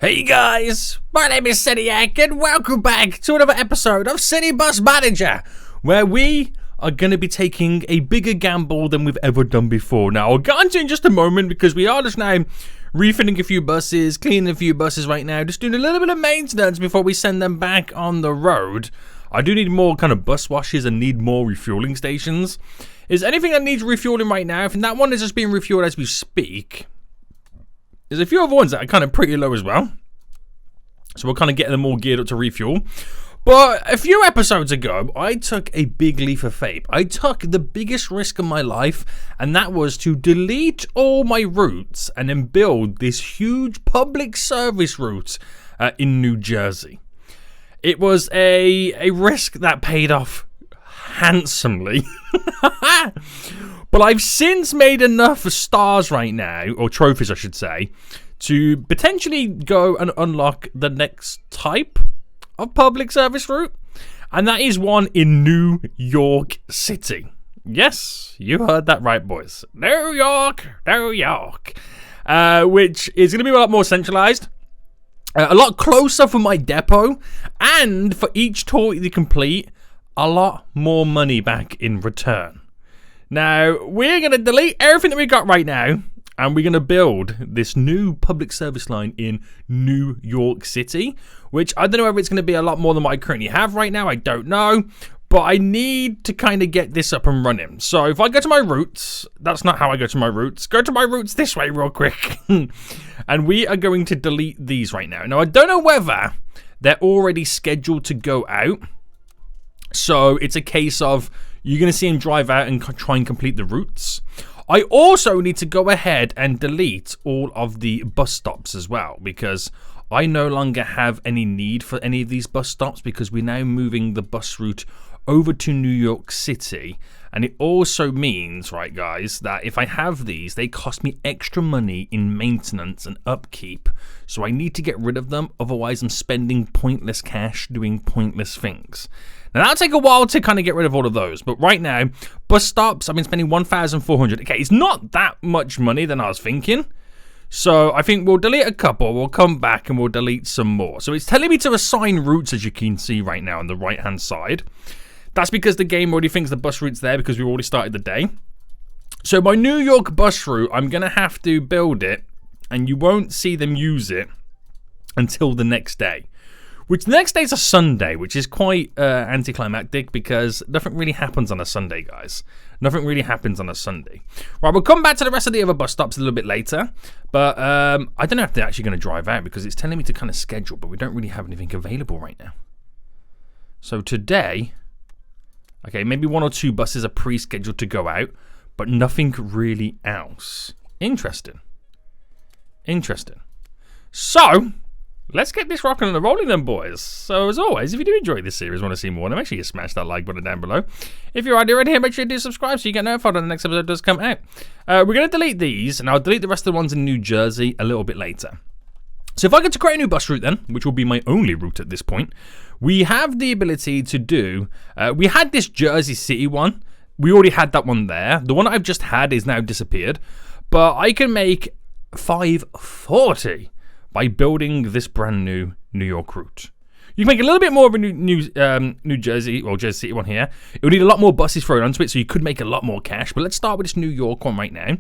Hey guys, my name is Seniac and welcome back to another episode of City Bus Manager, where we are going to be taking a bigger gamble than we've ever done before. Now, I'll get into it in just a moment because we are just now refitting a few buses, cleaning a few buses right now, just doing a little bit of maintenance before we send them back on the road. I do need more kind of bus washes and need more refueling stations. Is anything that needs refueling right now? I think that one is just being refueled as we speak. There's a few other ones that are kind of pretty low as well. So we're kind of getting them all geared up to refuel. But a few episodes ago, I took a big leap of faith. I took the biggest risk of my life, and that was to delete all my routes and then build this huge public service route in New Jersey. It was a risk that paid off handsomely. But I've since made enough stars right now, or trophies I should say, to potentially go and unlock the next type of public service route. And that is one in New York City. Yes, you heard that right, boys. New York, New York. Which is going to be a lot more centralized. A lot closer for my depot. And for each tour you complete, a lot more money back in return. Now, we're going to delete everything that we got right now, and we're going to build this new public service line in New York City, which I don't know whether it's going to be a lot more than what I currently have right now. I don't know, but I need to kind of get this up and running. So if I go to my routes, that's not how I go to my routes. Go to my routes this way real quick. And we are going to delete these right now. Now, I don't know whether they're already scheduled to go out. So it's a case of you're going to see him drive out and try and complete the routes. I also need to go ahead and delete all of the bus stops as well, because I no longer have any need for any of these bus stops because we're now moving the bus route over to New York City. And it also means, right guys, that if I have these, they cost me extra money in maintenance and upkeep. So I need to get rid of them. Otherwise, I'm spending pointless cash doing pointless things. Now, that'll take a while to kind of get rid of all of those. But right now, bus stops, I've been spending $1,400. Okay, it's not that much money than I was thinking. So I think we'll delete a couple. We'll come back and we'll delete some more. So it's telling me to assign routes, as you can see right now on the right-hand side. That's because the game already thinks the bus route's there because we've already started the day. So my New York bus route, I'm going to have to build it. And you won't see them use it until the next day. Which the next day is a Sunday, which is quite anticlimactic because nothing really happens on a Sunday, guys. Nothing really happens on a Sunday. Right, we'll come back to the rest of the other bus stops a little bit later. But I don't know if they're actually going to drive out because it's telling me to kind of schedule, but we don't really have anything available right now. So today, okay, maybe one or two buses are pre-scheduled to go out, but nothing really else. Interesting. So, let's get this rocking and rolling then, boys. So, as always, if you do enjoy this series, want to see more, then make sure you smash that like button down below. If you're already here, make sure you do subscribe so you get notified when the next episode does come out. We're going to delete these, and I'll delete the rest of the ones in New Jersey a little bit later. So if I get to create a new bus route then, which will be my only route at this point, we have the ability to do, we had this Jersey City one. We already had that one there. The one I've just had is now disappeared. But I can make 540 by building this brand new New York route. You can make a little bit more of a New Jersey or Jersey City one here. It will need a lot more buses thrown onto it, so you could make a lot more cash. But let's start with this New York one right now.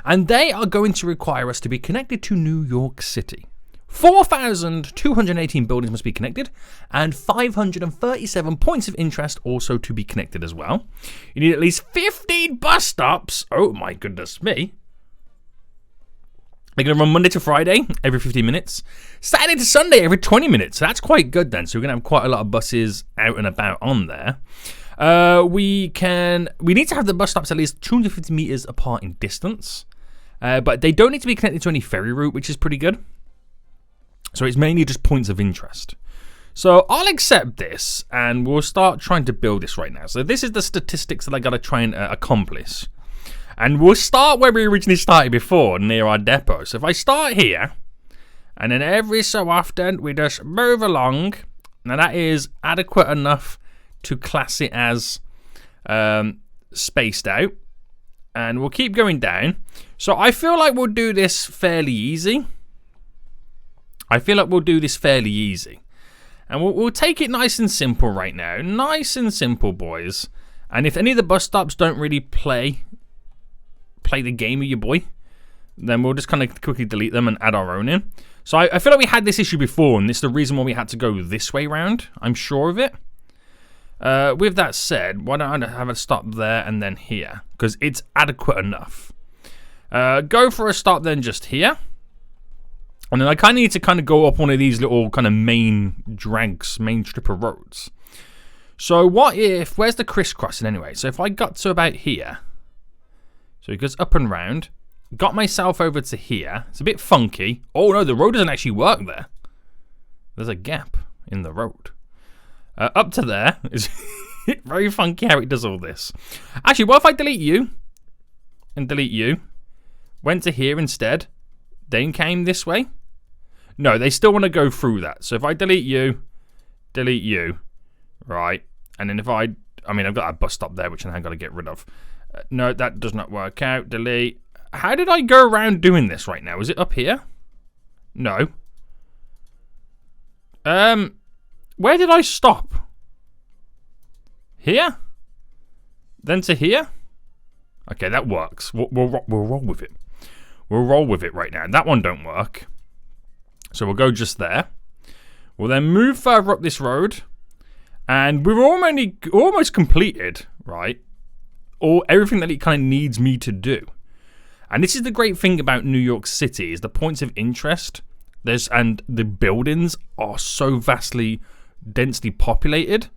And they are going to require us to be connected to New York City. 4,218 buildings must be connected, and 537 points of interest also to be connected as well. You need at least 15 bus stops. Oh my goodness me. They're going to run Monday to Friday every 15 minutes. Saturday to Sunday every 20 minutes. So that's quite good then. So we're going to have quite a lot of buses out and about on there. We need to have the bus stops at least 250 meters apart in distance. But they don't need to be connected to any ferry route, which is pretty good. So it's mainly just points of interest. So I'll accept this and we'll start trying to build this right now. So this is the statistics that I got to try and accomplish. And we'll start where we originally started before, near our depot. So if I start here, and then every so often we just move along. Now that is adequate enough to class it as spaced out. And we'll keep going down. So I feel like we'll do this fairly easy. I feel like we'll do this fairly easy. And we'll take it nice and simple right now. Nice and simple, boys. And if any of the bus stops don't really play the game with your boy, then we'll just kind of quickly delete them and add our own in. So I feel like we had this issue before, and this is the reason why we had to go this way round. I'm sure of it. With that said, why don't I have a stop there and then here? Because it's adequate enough. Go for a stop then just here. And then I kind of need to kind of go up one of these little kind of main strip of roads. So what if, where's the crisscrossing anyway? So if I got to about here, so it goes up and round, got myself over to here. It's a bit funky. Oh no, the road doesn't actually work there. There's a gap in the road. Up to there. It's very funky how it does all this. Actually, what if I delete you and delete you? Went to here instead. Then came this way. No, they still want to go through that. So if I delete you, right, and then if I mean, I've got a bus stop there, which I've got to get rid of. No, that does not work out. Delete. How did I go around doing this right now? Is it up here? No. Where did I stop? Here? Then to here? Okay, that works. We'll roll with it. We'll roll with it right now. That one don't work. So we'll go just there. We'll then move further up this road. And we've almost completed, right, everything that it kind of needs me to do. And this is the great thing about New York City, is the points of interest. And the buildings are so vastly, densely populated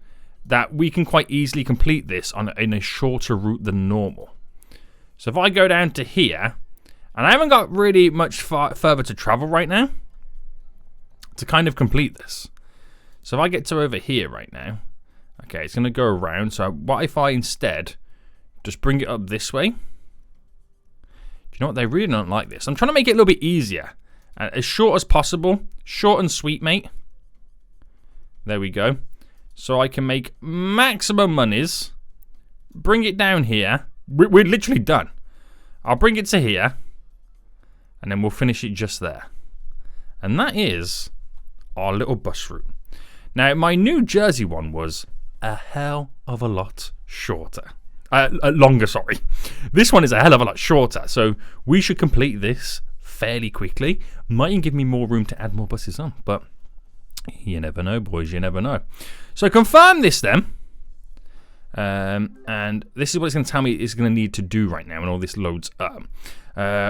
that we can quite easily complete this in a shorter route than normal. So if I go down to here, and I haven't got really much further to travel right now to kind of complete this. So if I get to over here right now, okay, it's going to go around. So what if I instead just bring it up this way? Do you know what? They really don't like this. I'm trying to make it a little bit easier. As short as possible. Short and sweet, mate. There we go. So I can make maximum monies. Bring it down here. We're literally done. I'll bring it to here. And then we'll finish it just there. And that is our little bus route. Now, my New Jersey one was a hell of a lot shorter. Longer, sorry. This one is a hell of a lot shorter. So we should complete this fairly quickly. Might even give me more room to add more buses on. But you never know, boys. You never know. So confirm this then. And this is what it's going to tell me it's going to need to do right now when all this loads up.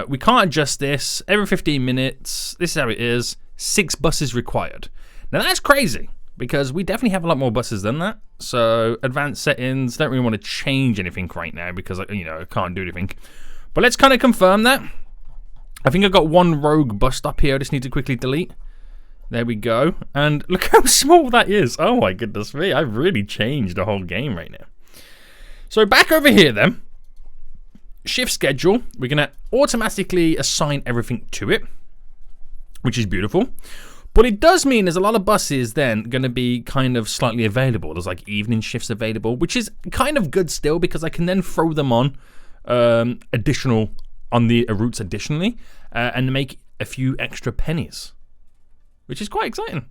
We can't adjust this. Every 15 minutes. This is how it is. 6 buses required. Now that's crazy, because we definitely have a lot more buses than that. So advanced settings, don't really want to change anything right now because, you know, I can't do anything. But let's kind of confirm that. I think I've got one rogue bus stop here I just need to quickly delete. There we go. And look how small that is. Oh my goodness me. I've really changed the whole game right now. So back over here then. Shift schedule. We're going to automatically assign everything to it, which is beautiful. But it does mean there's a lot of buses then going to be kind of slightly available. There's like evening shifts available, which is kind of good still, because I can then throw them on on the routes additionally and make a few extra pennies, which is quite exciting.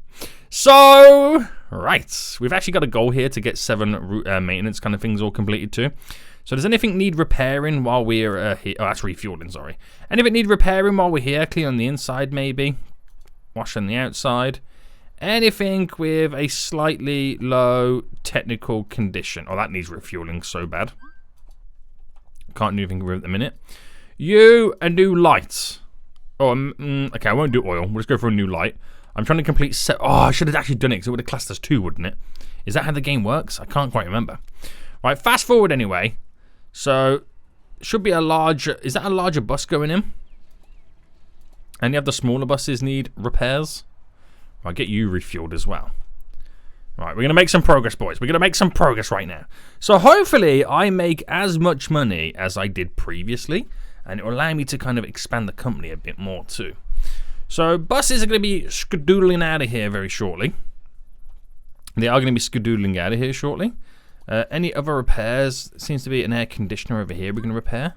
So, right, we've actually got a goal here to get 7 route maintenance kind of things all completed too. So does anything need repairing while we're here? Oh, that's refueling, sorry. Anything need repairing while we're here? Clean on the inside maybe. Wash on the outside. Anything with a slightly low technical condition. Oh, that needs refueling so bad. Can't do anything with it at the minute. You, a new light. Oh, okay, I won't do oil. We'll just go for a new light. I'm trying to complete Oh, I should have actually done it because it would have classed as 2, wouldn't it? Is that how the game works? I can't quite remember. Right, fast forward anyway. So, should be a larger... Is that a larger bus going in? Any of the smaller buses need repairs? I'll get you refueled as well. Right, we're going to make some progress, boys. We're going to make some progress right now. So hopefully I make as much money as I did previously, and it will allow me to kind of expand the company a bit more too. So buses are going to be skedoodling out of here very shortly. They are going to be skedoodling out of here shortly. Any other repairs? Seems to be an air conditioner over here we're going to repair.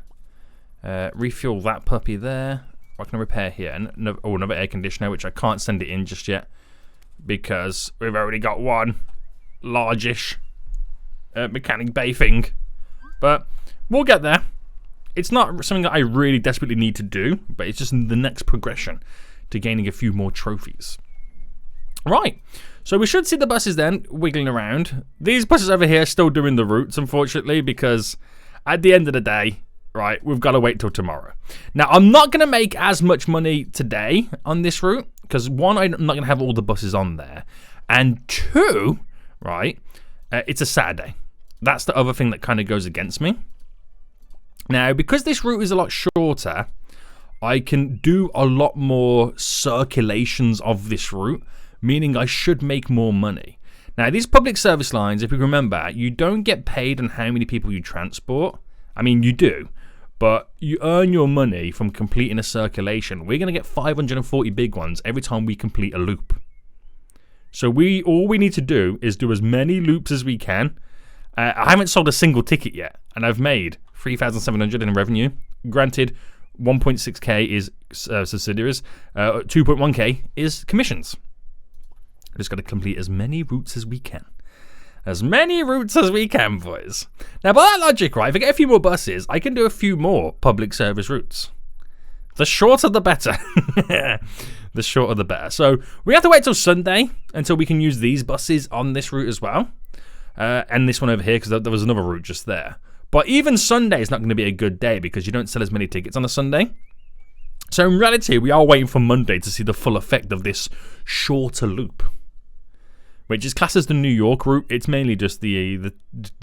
Refuel that puppy there. I can repair here. Or another air conditioner, which I can't send it in just yet because we've already got one largish mechanic bay thing. But we'll get there. It's not something that I really desperately need to do, but it's just the next progression to gaining a few more trophies. Right, so we should see the buses then wiggling around. These buses over here are still doing the routes, unfortunately, because at the end of the day, right, we've got to wait till tomorrow. Now, I'm not going to make as much money today on this route, because one, I'm not going to have all the buses on there, and two, right, it's a Saturday. That's the other thing that kind of goes against me. Now, because this route is a lot shorter, I can do a lot more circulations of this route, meaning I should make more money. Now, these public service lines, if you remember, you don't get paid on how many people you transport. I mean, you do, but you earn your money from completing a circulation. We're going to get 540 big ones every time we complete a loop. So all we need to do is do as many loops as we can. I haven't sold a single ticket yet, and I've made 3,700 in revenue. Granted, 1.6k is subsidiaries, 2.1k is commissions. I just got to complete as many routes as we can. As many routes as we can, boys. Now, by that logic, right, if I get a few more buses, I can do a few more public service routes. The shorter, the better. The shorter, the better. So we have to wait till Sunday until we can use these buses on this route as well. And this one over here, because there was another route just there. But even Sunday is not going to be a good day because you don't sell as many tickets on a Sunday. So in reality, we are waiting for Monday to see the full effect of this shorter loop, which is classed as the New York route. It's mainly just the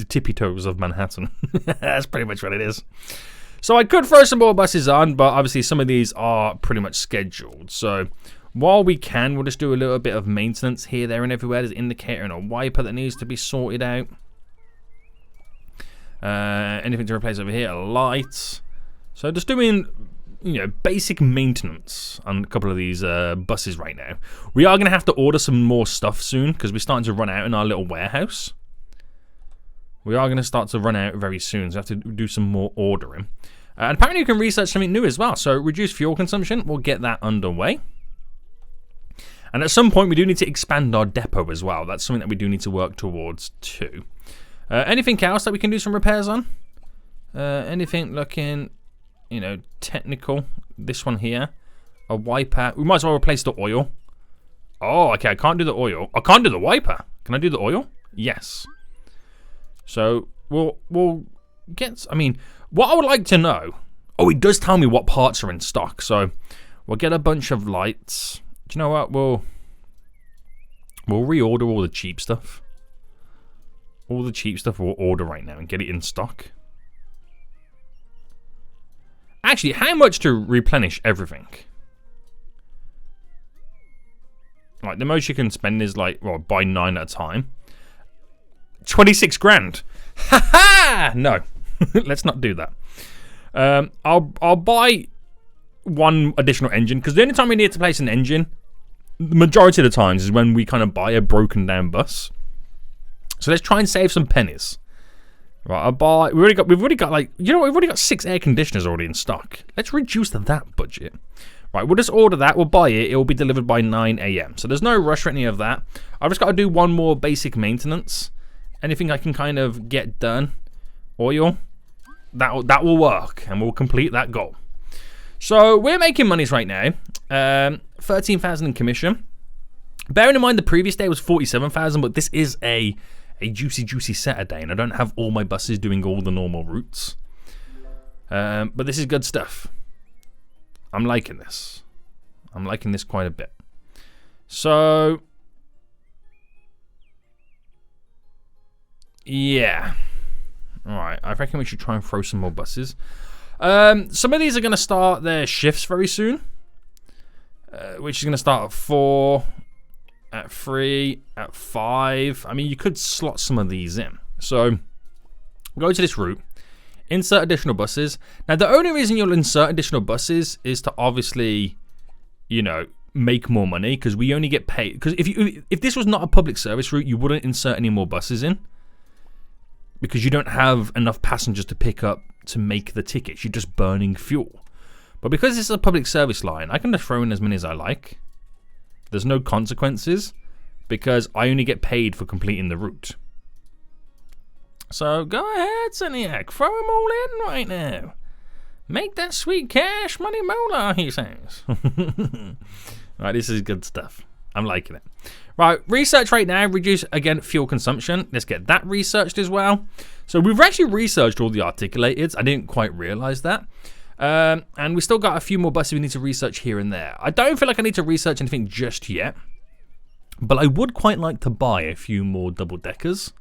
tippy toes of Manhattan. That's pretty much what it is. So I could throw some more buses on, but obviously some of these are pretty much scheduled. So while we can, we'll just do a little bit of maintenance here, there, and everywhere. There's an indicator and a wiper that needs to be sorted out. Anything to replace over here? Lights. So just doing, basic maintenance on a couple of these buses right now. We are going to have to order some more stuff soon because we're starting to run out in our little warehouse. We are going to start to run out very soon, so we have to do some more ordering. And apparently you can research something new as well. So reduce fuel consumption, we'll get that underway. And at some point we do need to expand our depot as well. That's something that we do need to work towards too. Anything else that we can do some repairs on? Anything looking, technical? This one here. A wiper. We might as well replace the oil. Oh, okay, I can't do the oil. I can't do the wiper. Can I do the oil? Yes. So, we'll get... what I would like to know... Oh, it does tell me what parts are in stock. So, we'll get a bunch of lights. Do you know what? We'll reorder all the cheap stuff. All the cheap stuff we'll order right now and get it in stock. Actually, how much to replenish everything? Like, the most you can spend is buy 9 at a time. 26 grand. Ha ha! No, let's not do that. I'll buy one additional engine because the only time we need to place an engine, the majority of the times, is when we kind of buy a broken down bus. So let's try and save some pennies. Right, we've already got 6 air conditioners already in stock. Let's reduce that budget. Right, we'll just order that. We'll buy it. It will be delivered by 9 a.m. So there's no rush for any of that. I've just got to do one more basic maintenance. Anything I can kind of get done. Oil. That will work, and we'll complete that goal. So we're making monies right now. 13,000 in commission. Bearing in mind the previous day was 47,000, but this is a juicy Saturday, and I don't have all my buses doing all the normal routes. But this is good stuff. I'm liking this. I'm liking this quite a bit. So, yeah. Alright, I reckon we should try and throw some more buses. Some of these are going to start their shifts very soon. Which is going to start at 4, at 3, at 5. I mean, you could slot some of these in. So, go to this route. Insert additional buses. Now, the only reason you'll insert additional buses is to obviously, make more money, because we only get paid. Because if this was not a public service route, you wouldn't insert any more buses in, because you don't have enough passengers to pick up to make the tickets. You're just burning fuel. But because this is a public service line, I can just throw in as many as I like. There's no consequences because I only get paid for completing the route. So go ahead, Seniac, throw them all in right now. Make that sweet cash money moolah, he says. Right, this is good stuff. I'm liking it. Right, research right now, reduce, again, fuel consumption. Let's get that researched as well. So we've actually researched all the articulateds. I didn't quite realize that. And we still got a few more buses we need to research here and there. I don't feel like I need to research anything just yet. But I would quite like to buy a few more double-deckers.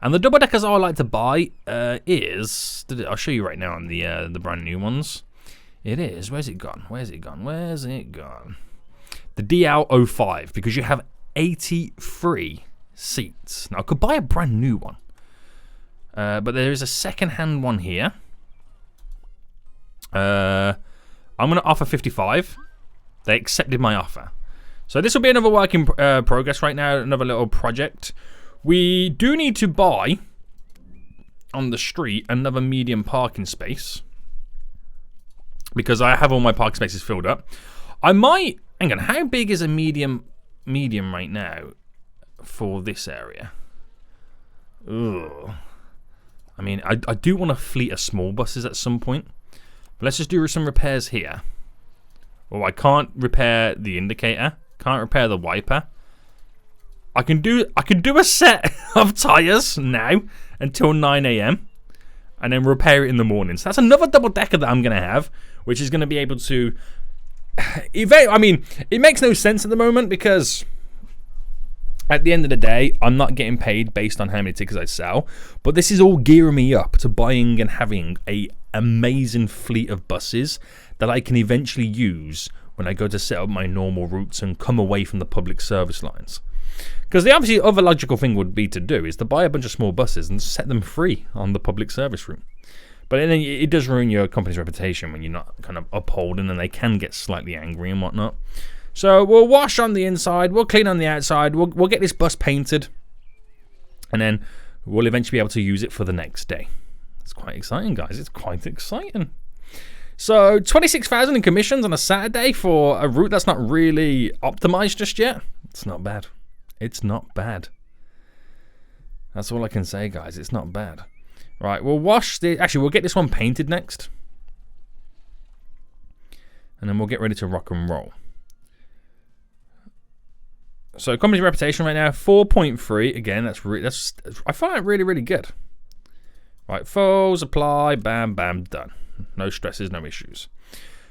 And the double-deckers I would like to buy is... I'll show you right now on the brand new ones. It is... Where's it gone? Where's it gone? Where's it gone? The DL05, because you have 83 seats. Now, I could buy a brand new one. But there is a second-hand one here. I'm going to offer 55. They accepted my offer. So this will be another work in progress right now, another little project. We do need to buy, on the street, another medium parking space. Because I have all my parking spaces filled up. I might... Hang on, how big is a medium right now for this area? Ugh. I mean, I do want a fleet of small buses at some point. But let's just do some repairs here. Oh, I can't repair the indicator. Can't repair the wiper. I can do a set of tyres now until 9 AM. And then repair it in the morning. So that's another double-decker that I'm going to have. Which is going to be able to... I mean, it makes no sense at the moment because... At the end of the day, I'm not getting paid based on how many tickets I sell. But this is all gearing me up to buying and having an amazing fleet of buses that I can eventually use when I go to set up my normal routes and come away from the public service lines. Because the obviously other logical thing would be to do is to buy a bunch of small buses and set them free on the public service route. But then it does ruin your company's reputation when you're not kind of upholding, and they can get slightly angry and whatnot. So we'll wash on the inside, we'll clean on the outside, we'll get this bus painted, and then we'll eventually be able to use it for the next day. It's quite exciting, guys. It's quite exciting. So 26,000 in commissions on a Saturday for a route that's not really optimized just yet. It's not bad. It's not bad. That's all I can say, guys. It's not bad. Right, we'll wash the... Actually, we'll get this one painted next. And then we'll get ready to rock and roll. So, company's reputation right now, 4.3. Again, that's I find it really, really good. Right, full supply, bam, bam, done. No stresses, no issues.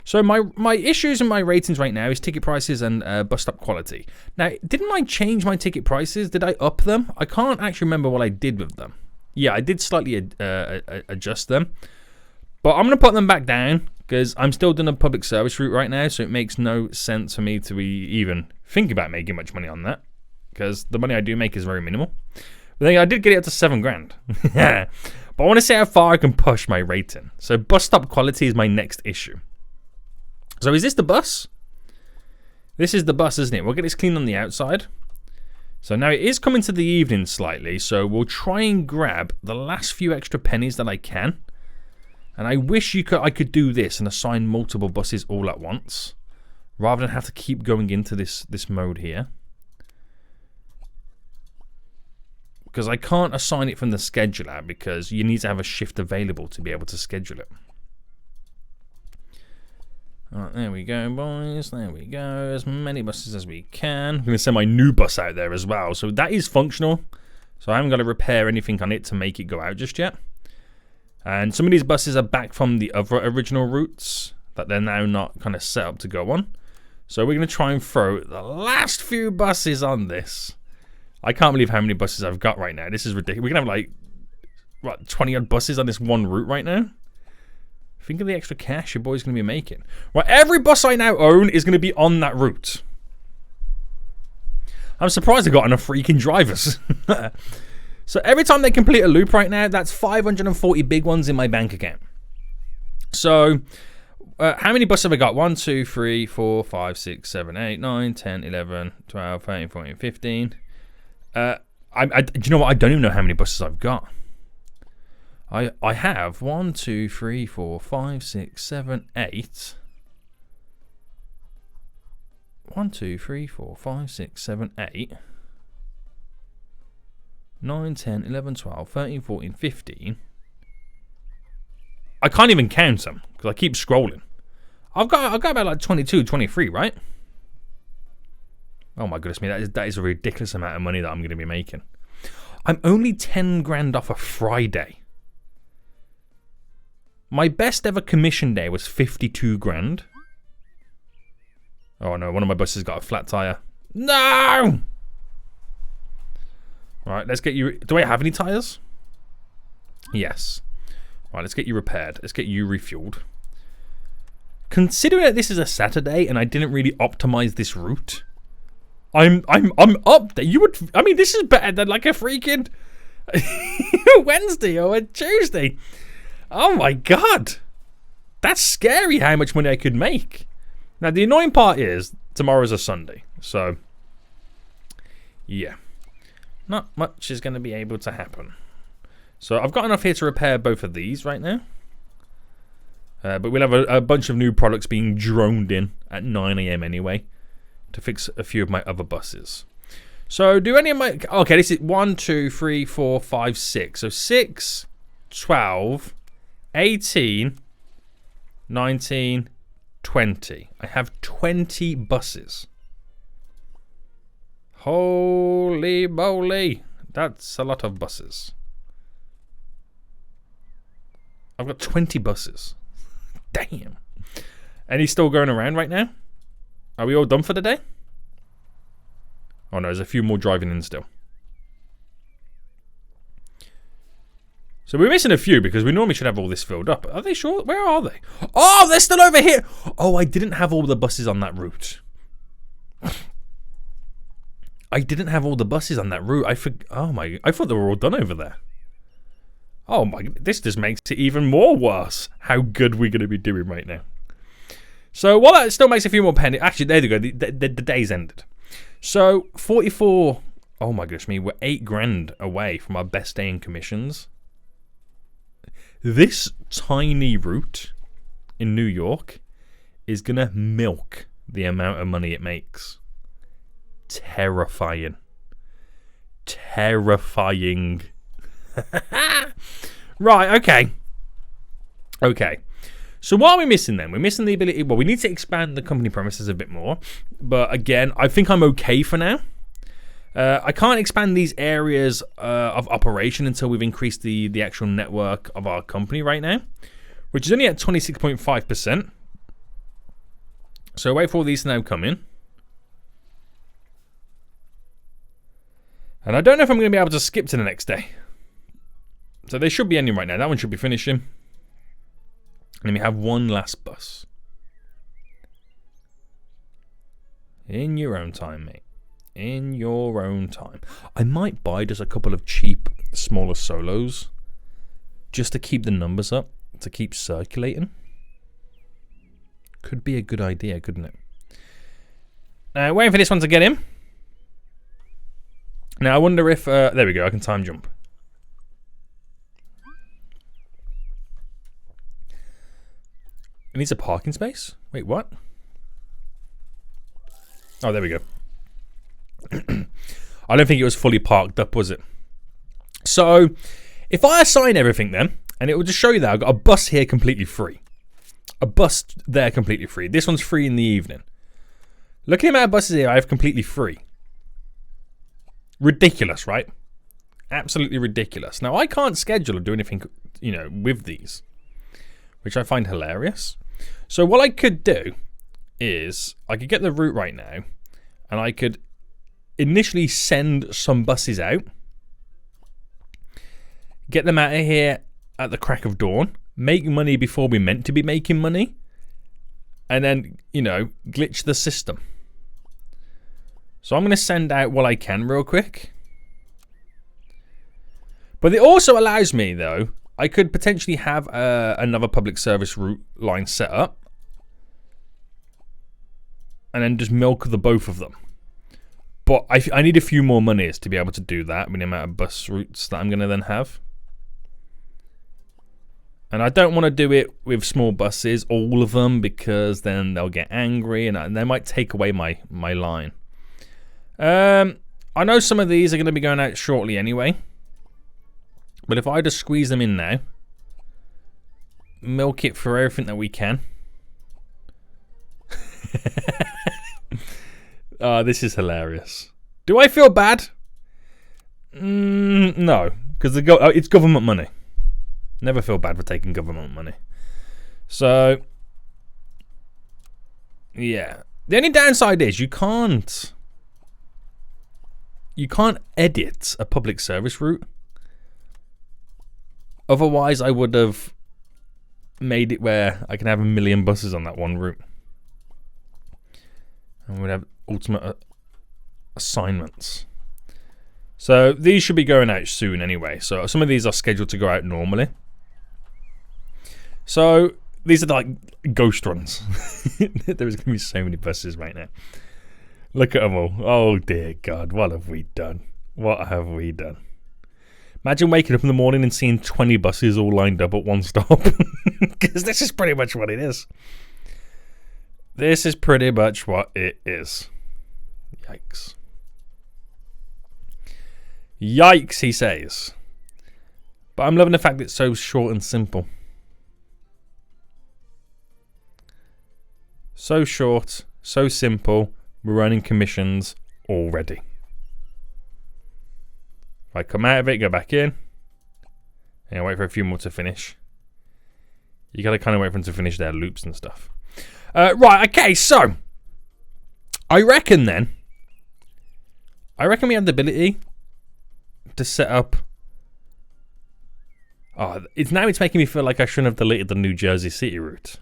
So, my issues and my ratings right now is ticket prices and bus stop quality. Now, didn't I change my ticket prices? Did I up them? I can't actually remember what I did with them. Yeah, I did slightly adjust them. But I'm going to put them back down because I'm still doing a public service route right now, so it makes no sense for me to be even think about making much money on that because the money I do make is very minimal. But then I did get it up to $7,000. But I want to see how far I can push my rating. So bus stop quality is my next issue. So is this the bus? This is the bus, isn't it? We'll get this cleaned on the outside. So now it is coming to the evening slightly, so we'll try and grab the last few extra pennies that I can. And I wish I could do this and assign multiple buses all at once, rather than have to keep going into this mode here. Because I can't assign it from the scheduler, because you need to have a shift available to be able to schedule it. Alright, there we go, boys. There we go. As many buses as we can. I'm going to send my new bus out there as well. So that is functional. So I haven't got to repair anything on it to make it go out just yet. And some of these buses are back from the other original routes that they're now not kind of set up to go on. So we're going to try and throw the last few buses on this. I can't believe how many buses I've got right now. This is ridiculous. We're going to have like, what, 20 odd buses on this one route right now? Think of the extra cash your boy's going to be making. Right, every bus I now own is going to be on that route. I'm surprised I got enough freaking drivers. So every time they complete a loop right now, that's 540 big ones in my bank account. So how many buses have I got? 1, 2, 3, 4, 5, 6, 7, 8, 9, 10, 11, 12, 13, 14, 15. Do you know what? I don't even know how many buses I've got. I have 1, 2, 3, 4, 5, 6, 7, 8. 1, 2, 3, 4, 5, 6, 7, 8, 9, 10, 11, 12, 13, 14, 15. I can't even count them because I keep scrolling. I've got about like 22, 23, right? Oh my goodness me, that is a ridiculous amount of money that I'm going to be making. I'm only 10 grand off a Friday. My best ever commission day was 52 grand. Oh no, one of my buses got a flat tire. No! Alright, let's get you... Do I have any tires? Yes. Alright, let's get you repaired. Let's get you refueled. Considering that this is a Saturday and I didn't really optimize this route, I'm up there. You would... I mean, this is better than like a freaking Wednesday or a Tuesday. Oh my god. That's scary how much money I could make. Now, the annoying part is tomorrow's a Sunday. So, yeah. Not much is going to be able to happen. So, I've got enough here to repair both of these right now. But we'll have a bunch of new products being droned in at 9 AM anyway to fix a few of my other buses. So, do any of my... Okay, this is 1, 2, 3, 4, 5, 6. So, 6, 12, 18, 19, 20. I have 20 buses. Holy moly. That's a lot of buses. I've got 20 buses. Damn. Any still going around right now? Are we all done for the day? Oh no, there's a few more driving in still. So we're missing a few because we normally should have all this filled up. Are they sure? Where are they? Oh, they're still over here. Oh, I didn't have all the buses on that route. I didn't have all the buses on that route. I thought they were all done over there. Oh my, this just makes it even more worse. How good we're going to be doing right now. So while that still makes a few more pennies. Actually, there you go. The day's ended. So 44. Oh my goodness me. We're 8 grand away from our best day in commissions. This tiny route in New York is going to milk the amount of money it makes. Terrifying. Terrifying. Right, okay. Okay. So what are we missing then? We're missing the ability... Well, we need to expand the company premises a bit more. But again, I think I'm okay for now. I can't expand these areas of operation until we've increased the actual network of our company right now, which is only at 26.5%. So wait for all these to now come in. And I don't know if I'm going to be able to skip to the next day. So they should be ending right now. That one should be finishing. And then we have one last bus. In your own time, mate. In your own time. I might buy just a couple of cheap, smaller solos. Just to keep the numbers up. To keep circulating. Could be a good idea, couldn't it? Now, waiting for this one to get in. Now, I wonder if... there we go, I can time jump. It needs a parking space? Wait, what? Oh, there we go. I don't think it was fully parked up, was it? So, if I assign everything then, and it will just show you that I've got a bus here completely free. A bus there completely free. This one's free in the evening. Looking at my buses here, I have completely free. Ridiculous, right? Absolutely ridiculous. Now, I can't schedule or do anything, you know, with these, which I find hilarious. So what I could do is I could get the route right now, and I could initially send some buses out, get them out of here at the crack of dawn, make money before we're meant to be making money, and then, you know, glitch the system. So I'm going to send out what I can real quick. But it also allows me, though, I could potentially have another public service route line set up. And then just milk the both of them. But I need a few more monies to be able to do that with the amount of bus routes that I'm going to then have. And I don't want to do it with small buses, all of them, because then they'll get angry and they might take away my line. I know some of these are going to be going out shortly anyway. But if I just squeeze them in now, milk it for everything that we can. Oh, this is hilarious. Do I feel bad? No, because it's government money. Never feel bad for taking government money. So, yeah. The only downside is you can't edit a public service route. Otherwise, I would have made it where I can have 1 million buses on that one route. And we'd have ultimate assignments. So these should be going out soon anyway. So some of these are scheduled to go out normally. So these are like ghost runs. There's going to be so many buses right now. Look at them all. Oh dear God, what have we done? What have we done? Imagine waking up in the morning and seeing 20 buses all lined up at one stop. Because this is pretty much what it is. This is pretty much what it is. Yikes. Yikes, he says. But I'm loving the fact that it's so short and simple. So short, so simple. We're running commissions already. If I come out of it, go back in, and wait for a few more to finish. You gotta kind of wait for them to finish their loops and stuff. Right, okay, so I reckon we have the ability to set up. Oh, it's making me feel like I shouldn't have deleted the New Jersey City route.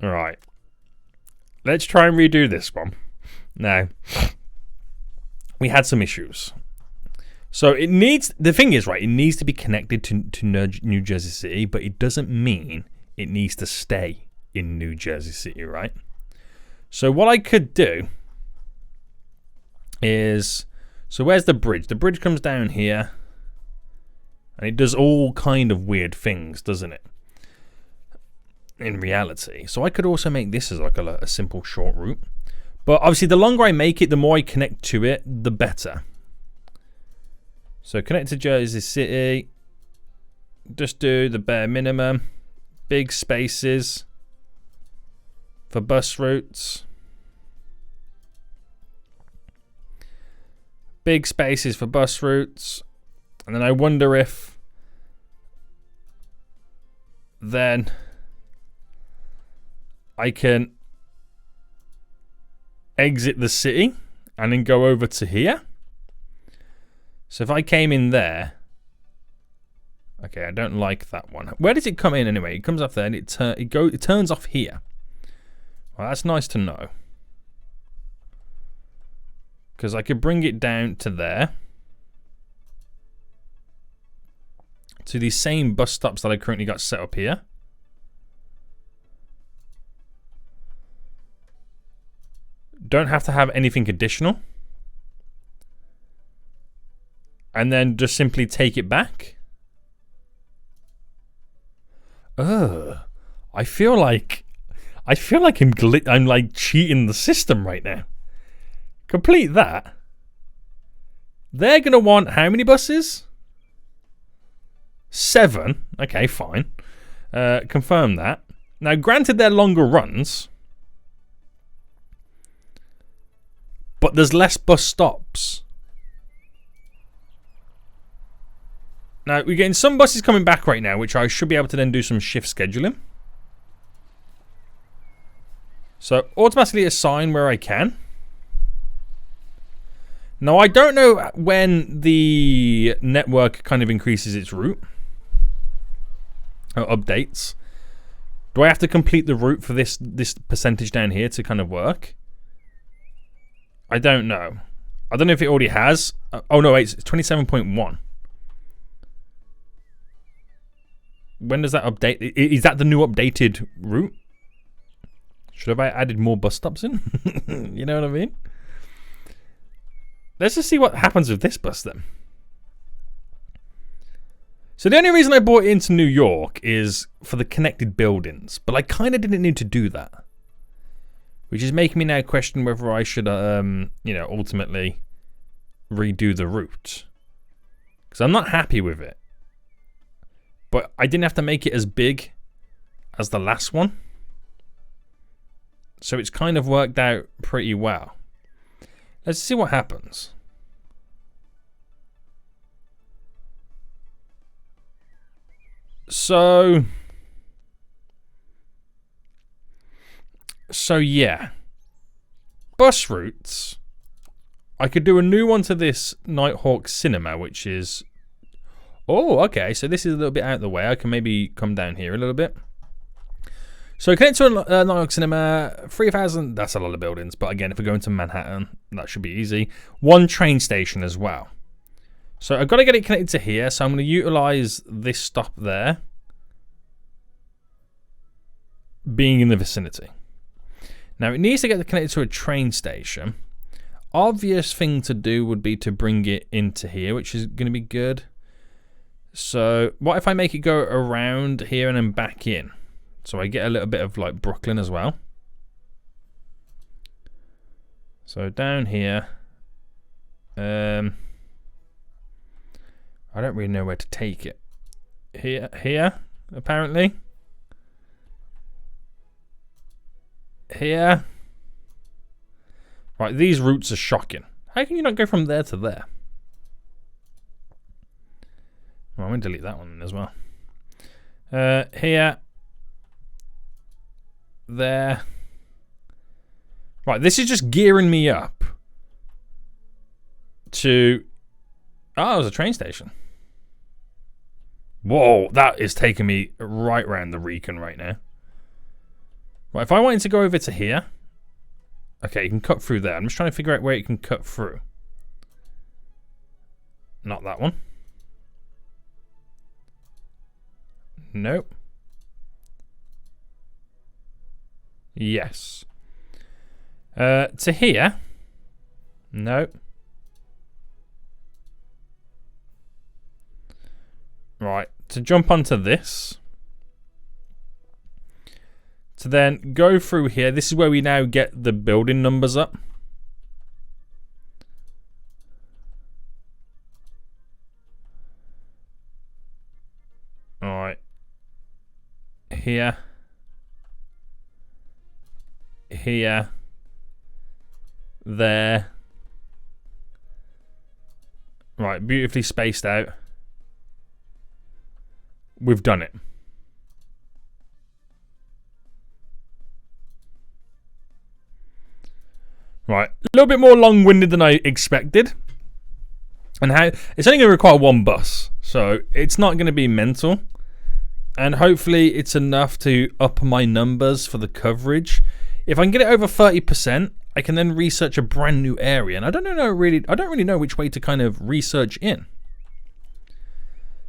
Right. Let's try and redo this one. Now, we had some issues. So it needs, the thing is, right, it needs to be connected to New Jersey City, but it doesn't mean it needs to stay in New Jersey City, right? So what I could do is, so where's the bridge? The bridge comes down here, and it does all kind of weird things, doesn't it? In reality. So I could also make this as like a simple short route. But obviously the longer I make it, the more I connect to it, the better. So connect to Jersey City. Just do the bare minimum. Big spaces for bus routes. Big spaces for bus routes. And then I wonder if then I can exit the city and then go over to here. So if I came in there, okay, I don't like that one. Where does it come in anyway? It comes up there and it turns off here. Well, that's nice to know, because I could bring it down to there, to these same bus stops that I currently got set up here. Don't have to have anything additional. And then just simply take it back. I feel like I'm like cheating the system right now. Complete that. They're gonna want how many buses? 7. Okay, fine. Confirm that. Now, granted, they're longer runs, but there's less bus stops. Now, we're getting some buses coming back right now, which I should be able to then do some shift scheduling. So, automatically assign where I can. Now, I don't know when the network kind of increases its route. Or updates. Do I have to complete the route for this percentage down here to kind of work? I don't know. I don't know if it already has. Oh, no, wait, it's 27.1. When does that update? Is that the new updated route? Should have I added more bus stops in? You know what I mean? Let's just see what happens with this bus then. So the only reason I brought it into New York is for the connected buildings, but I kind of didn't need to do that, which is making me now question whether I should, ultimately redo the route, because I'm not happy with it. But I didn't have to make it as big as the last one, so it's kind of worked out pretty well. Let's see what happens. So yeah, bus routes. I could do a new one to this Nighthawk Cinema, which is... Oh, okay, so this is a little bit out of the way. I can maybe come down here a little bit. So connect to a Nighthawk Cinema, 3,000, that's a lot of buildings. But again, if we're going to Manhattan, that should be easy. One train station as well. So I've got to get it connected to here. So I'm going to utilize this stop there, being in the vicinity. Now it needs to get connected to a train station. Obvious thing to do would be to bring it into here, which is going to be good. So what if I make it go around here and then back in? So I get a little bit of like Brooklyn as well. So down here. I don't really know where to take it. Here, apparently. Here. Right, these routes are shocking. How can you not go from there to there? Well, I'm going to delete that one as well. Here. There. Right, this is just gearing me up to... Oh, it was a train station. Whoa, that is taking me right round the Recon right now. Right, if I wanted to go over to here. Okay, you can cut through there. I'm just trying to figure out where you can cut through. Not that one. Nope. Yes. To here. Nope. Right, to jump onto this. To then go through here. This is where we now get the building numbers up. Alright. Here. Here. There. Right, beautifully spaced out. We've done it. Right, a little bit more long-winded than I expected. And how it's only going to require one bus, so it's not going to be mental. And hopefully it's enough to up my numbers for the coverage. If I can get it over 30%, I can then research a brand new area. And I don't really know which way to kind of research in.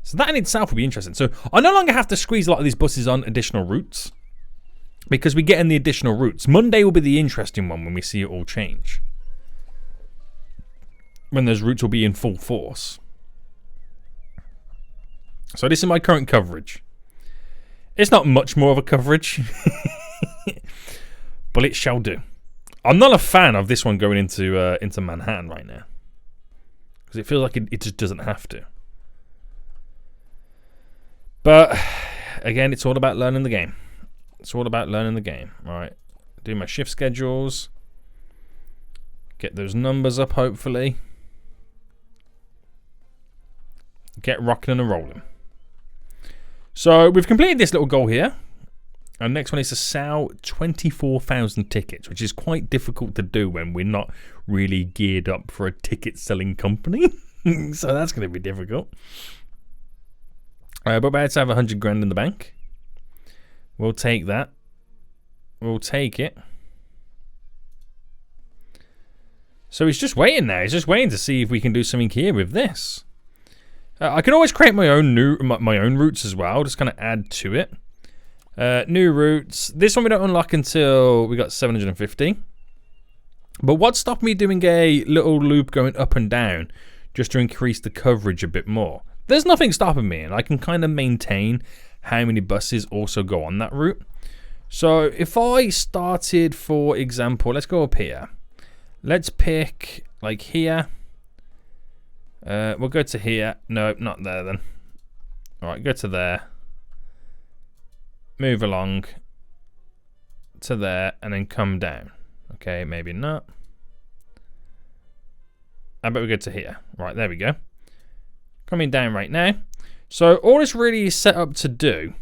So that in itself will be interesting. So I no longer have to squeeze a lot of these buses on additional routes, because we get in the additional routes. Monday will be the interesting one when we see it all change. When those routes will be in full force. So this is my current coverage. It's not much more of a coverage. But it shall do. I'm not a fan of this one going into Manhattan right now. Because it feels like it just doesn't have to. But, again, it's all about learning the game. It's all about learning the game. Right. Do my shift schedules. Get those numbers up, hopefully. Get rocking and rolling. So, we've completed this little goal here. Our next one is to sell 24,000 tickets, which is quite difficult to do when we're not really geared up for a ticket-selling company. So, that's going to be difficult. But about to have 100 grand in the bank. We'll take that. We'll take it. So he's just waiting now. He's just waiting to see if we can do something here with this. I can always create my own routes as well. Just kind of add to it. New routes. This one we don't unlock until we got 750. But what stopped me doing a little loop going up and down just to increase the coverage a bit more? there's nothing stopping me, and I can kind of maintain how many buses also go on that route. So if I started, for example, let's go up here. Let's pick like here. We'll go to here. No, not there then. All right, go to there. Move along to there and then come down. Okay, maybe not. How about we go to here? Right, there we go. Coming down right now. So all this really is set up to do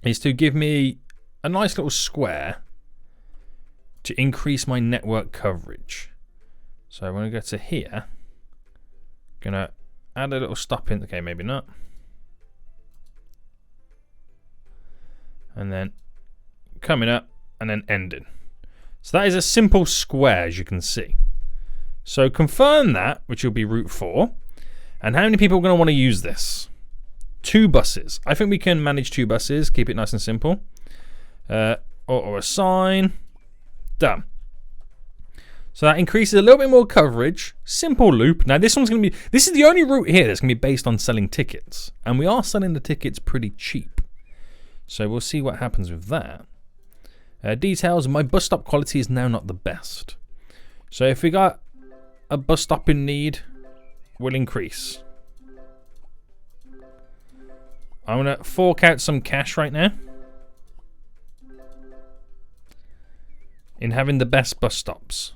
is to give me a nice little square to increase my network coverage. So when I go to here, gonna add a little stop in. Okay, maybe not. And then coming up and then ending. So that is a simple square, as you can see. So confirm that, which will be route 4. And how many people are going to want to use this? 2 buses. I think we can manage 2 buses. Keep it nice and simple. Auto assign. Done. So that increases a little bit more coverage. Simple loop. Now this one's going to be... This is the only route here that's going to be based on selling tickets. And we are selling the tickets pretty cheap. So we'll see what happens with that. Details. My bus stop quality is now not the best. So if we got a bus stop in need, we'll increase. I'm going to fork out some cash right now in having the best bus stops.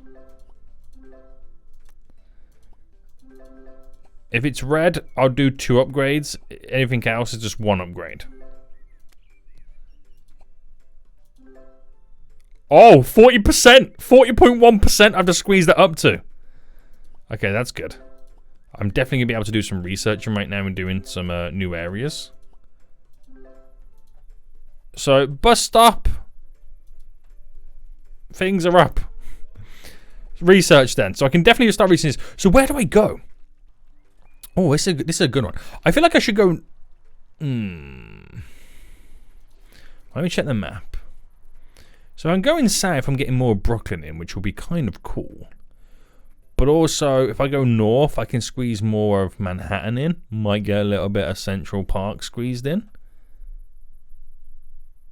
If it's red, I'll do 2 upgrades. Anything else is just 1 upgrade. Oh, 40%! 40.1% I've just squeezed that up to. Okay, that's good. I'm definitely going to be able to do some researching right now and doing some new areas. So, bus stop. Things are up. Research then. So I can definitely start researching this. So where do I go? Oh, this is a good one. I feel like I should go... Let me check the map. So I'm going south, I'm getting more Brooklyn in, which will be kind of cool. But also, if I go north, I can squeeze more of Manhattan in. Might get a little bit of Central Park squeezed in.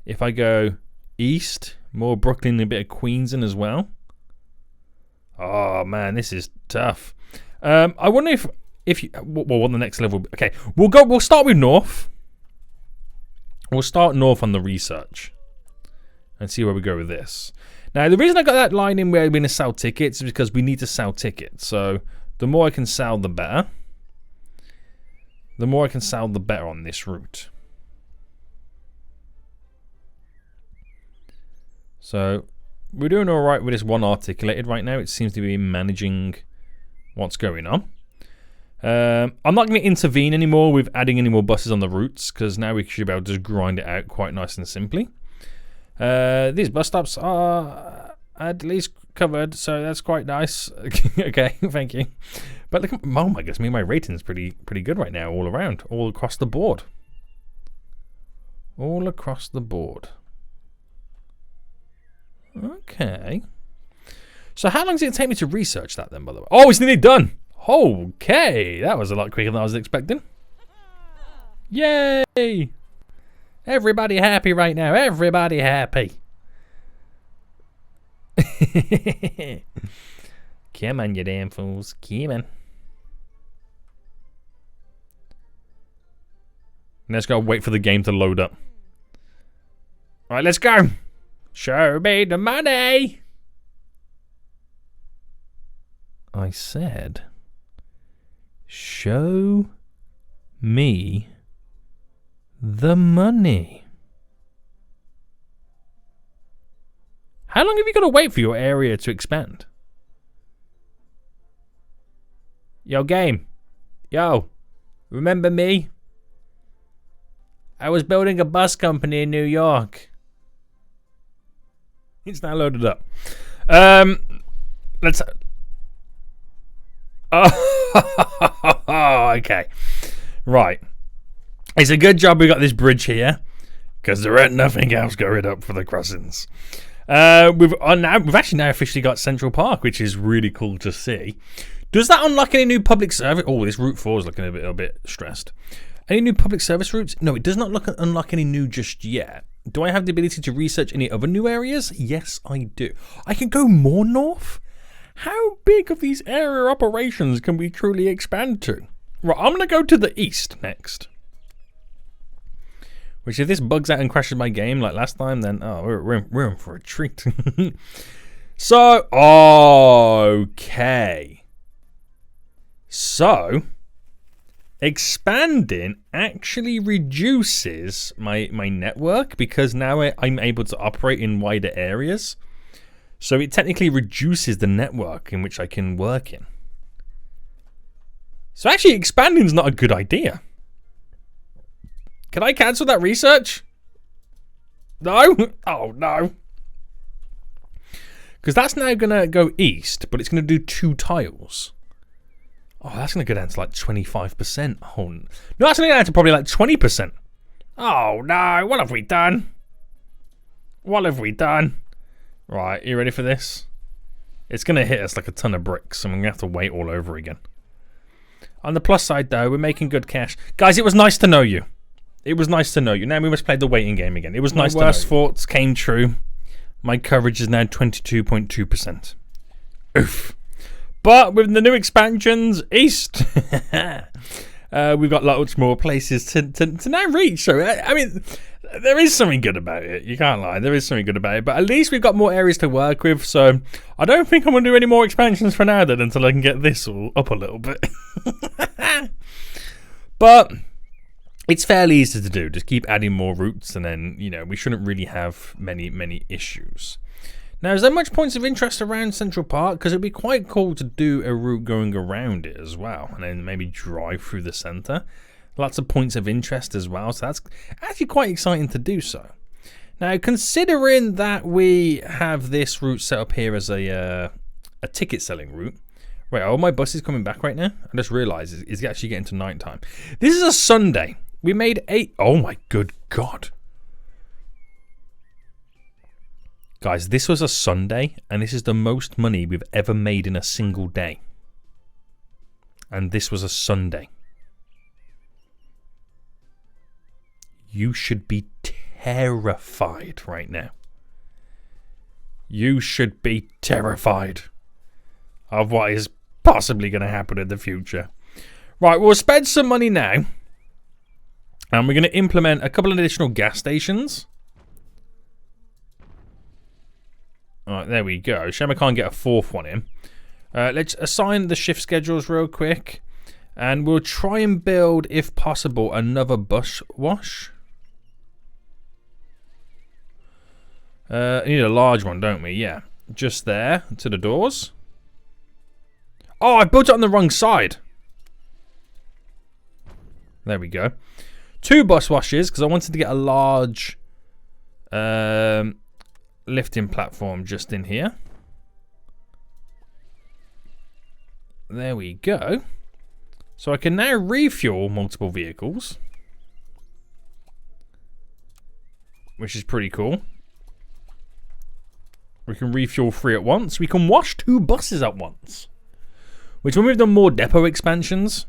If I go east, more Brooklyn and a bit of Queens in as well. Oh man, this is tough. I wonder if you, well, what the next level? Okay, we'll start with north. We'll start north on the research and see where we go with this. Now, the reason I got that line in where we're going to sell tickets is because we need to sell tickets. So the more I can sell, the better. The more I can sell, the better on this route. So we're doing all right with this one articulated right now. It seems to be managing what's going on. I'm not going to intervene anymore with adding any more buses on the routes, because now we should be able to just grind it out quite nice and simply. These bus stops are at least covered, so that's quite nice. Okay, thank you. But look, oh my goodness, my rating's pretty good right now, all around, all across the board. All across the board. Okay. So how long does it take me to research that then, by the way? Oh, it's nearly done. Okay, that was a lot quicker than I was expecting. Yay! Everybody happy right now. Everybody happy. Come on, you damn fools. Come on. Let's go wait for the game to load up. All right, let's go. Show me the money. I said, show me the money. How long have you got to wait for your area to expand? Yo, game. Yo, remember me? I was building a bus company in New York. It's now loaded up. Let's... Oh, okay. Right. It's a good job we got this bridge here, because there ain't nothing else going up for the crossings. We've actually now officially got Central Park, which is really cool to see. Does that unlock any new public service? Oh, this Route 4 is looking a bit stressed. Any new public service routes? No, it does not unlock any new just yet. Do I have the ability to research any other new areas? Yes, I do. I can go more north? How big of these area operations can we truly expand to? Right, I'm going to go to the east next. Which, if this bugs out and crashes my game like last time, then we're in for a treat. So, okay. So, expanding actually reduces my network because now I'm able to operate in wider areas. So it technically reduces the network in which I can work in. So actually expanding is not a good idea. Can I cancel that research? No? Oh, no. Because that's now going to go east, but it's going to do 2 tiles. Oh, that's going to go down to like 25%. Oh, no, that's going to go down to probably like 20%. Oh, no. What have we done? What have we done? Right, you ready for this? It's going to hit us like a ton of bricks, and we're going to have to wait all over again. On the plus side, though, we're making good cash. Guys, it was nice to know you. It was nice to know you. Now we must play the waiting game again. It was nice to know you. My worst thoughts came true. My coverage is now 22.2%. Oof. But with the new expansions east, we've got lots more places to now reach. So, I mean, there is something good about it. You can't lie. There is something good about it. But at least we've got more areas to work with. So I don't think I'm going to do any more expansions for now then until I can get this all up a little bit. But it's fairly easy to do. Just keep adding more routes and then, you know, we shouldn't really have many issues. Now, is there much points of interest around Central Park? Because it'd be quite cool to do a route going around it as well. And then maybe drive through the centre. Lots of points of interest as well. So that's actually quite exciting to do so. Now, considering that we have this route set up here as a ticket selling route. Wait, are all my buses coming back right now? I just realised it's actually getting to night time. This is a Sunday. We made 8. Oh my good God. Guys, this was a Sunday, and this is the most money we've ever made in a single day. And this was a Sunday. You should be terrified right now. You should be terrified of what is possibly going to happen in the future. Right, we'll spend some money now. And we're going to implement a couple of additional gas stations. Alright, there we go. Shame I can't get a 4th one in. Let's assign the shift schedules real quick. And we'll try and build, if possible, another bus wash. Need a large one, don't we? Yeah. Just there, to the doors. Oh, I built it on the wrong side. There we go. 2 bus washes, because I wanted to get a large lifting platform just in here. There we go. So I can now refuel multiple vehicles, which is pretty cool. We can refuel 3 at once. We can wash 2 buses at once. Which, when we've done more depot expansions,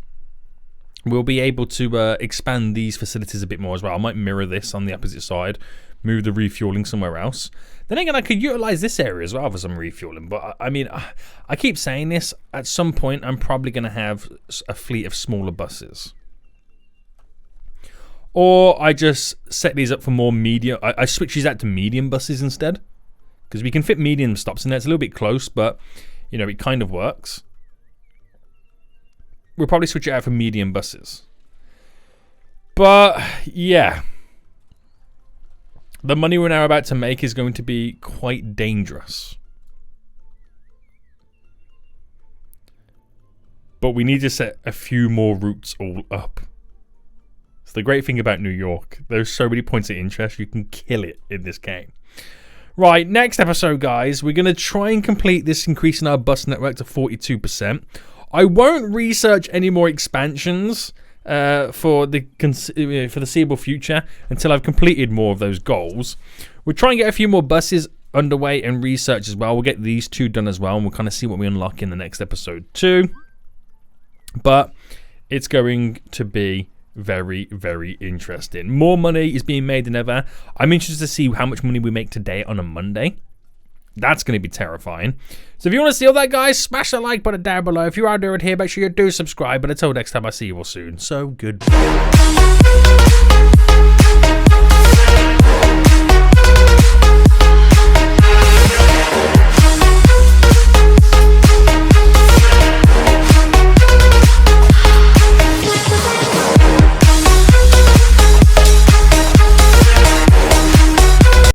we'll be able to expand these facilities a bit more as well. I might mirror this on the opposite side, move the refueling somewhere else. Then again, I could utilize this area as well for some refueling. But I mean, I keep saying this. At some point, I'm probably going to have a fleet of smaller buses. Or I just set these up for more medium. I switch these out to medium buses instead. Because we can fit medium stops in there. It's a little bit close, but, you know, it kind of works. We'll probably switch it out for medium buses. But, yeah. The money we're now about to make is going to be quite dangerous. But we need to set a few more routes all up. It's the great thing about New York. There's so many points of interest. You can kill it in this game. Right, next episode, guys. We're going to try and complete this increase in our bus network to 42%. I won't research any more expansions for the foreseeable future until I've completed more of those goals. We'll try and get a few more buses underway and research as well. We'll get these 2 done as well, and we'll kind of see what we unlock in the next episode too. But it's going to be very, very interesting. More money is being made than ever. I'm interested to see how much money we make today on a Monday. That's going to be terrifying. So if you want to see all that, guys, smash that like button down below. If you are new here, make sure you do subscribe. But until next time, I'll see you all soon. So goodbye.